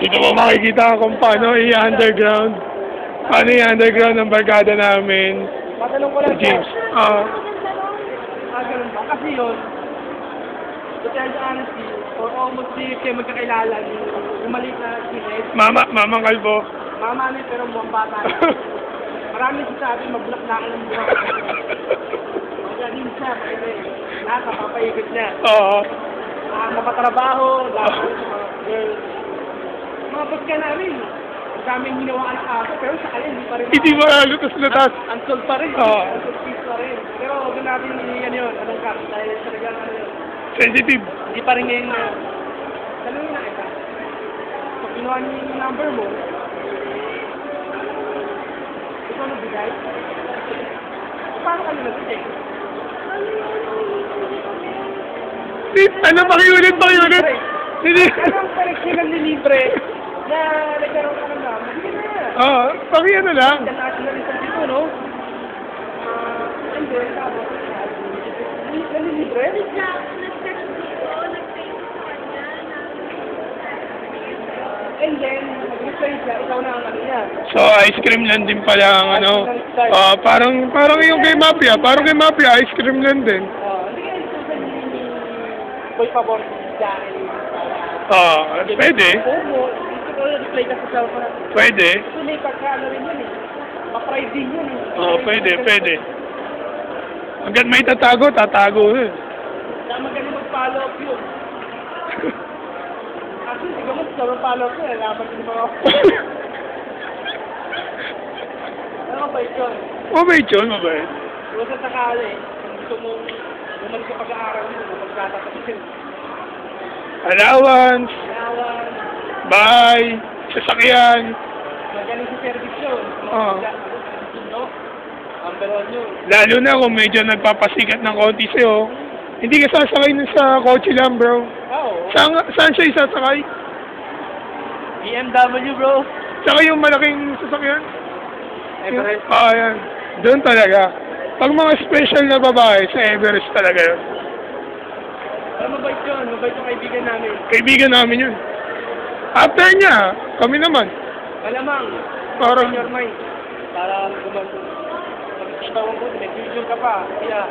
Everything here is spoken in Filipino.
Dito mo makikita kung paano i-underground. Paano i-underground ng barkada namin. Matanong ko lang, James. ganun ba? Kasi yun, to tell you honestly, for almost 3 years kayo magkakilala, yung maliit na kinis. Mamang Kalbo. Mama niya, pero mukhang bata niya. Maraming sasabi, magbulak na ako ng buha. Magaling siya, kasi lahat napapaikot niya. Oo. Mapatrabaho, lahat ng mga girls. Mga pagka namin, ang daming ginawaan sa aso, pero sa kanya hindi pa rin. Hindi mo lutas-lutas. Unsold pa rin. Oo. Unsold piece pa rin. Pero huwag natin yan yun, anong cut, dahil talagang ano yun. Sensitive. Hindi pa rin ngayon na yun. Tanungin na kita. Pag kinuha niyo yung number mo, ikaw nabigay? Paano kami nag-check? Ano, pakiulit? Hindi. Anong koneksyon ng libre na nagkaroon ka ng number? Hindi na. Oo, pakiano lang. International isang dito, no? And then, tapos, nalilibre? And then, mag-replace siya, ikaw na ang ano niya. So, ice cream lang din pala ang ano. Parang yung kay Mafia. Parang kay Mafia, ice cream lang din. Hindi ka isusan ni Boy Pabor dahil Pwede. Oo, gusto ko replay ka sa cellphone. Pwede. Ito may pagka-ano rin yun eh. Ma-fried din yun eh. Pwede. Hanggat may tatago eh. Kaya magaling mag-follow up yun. Actually, siguro mas sarong follow up yun. Laban din mga ako. Ano mabait yun? Mabait. Kung sa sakali, kung gusto mong bumalik sa pag-aaral mo, magkatatapusin. Allowance. Bye. Sasakyan. Magaling sa service yun. Amberon yun. Lalo na kung medyo nagpapasikat ng konti sa'yo. Hindi ka sasakay nun sa kotse lang, bro. Oo. Saan siya isasakay? BMW, bro. Saka yung malaking sasakyan? Everest. Yan. Doon talaga. Pag mga special na babae, sa Everest talaga yun. Mabait yun. Mabait yung kaibigan namin. Kaibigan namin yun. After niya, kami naman. Malamang. Parang in your mind. Para gumanto. Pag-isipawan ko, nag-fusion ka pa. Kaya.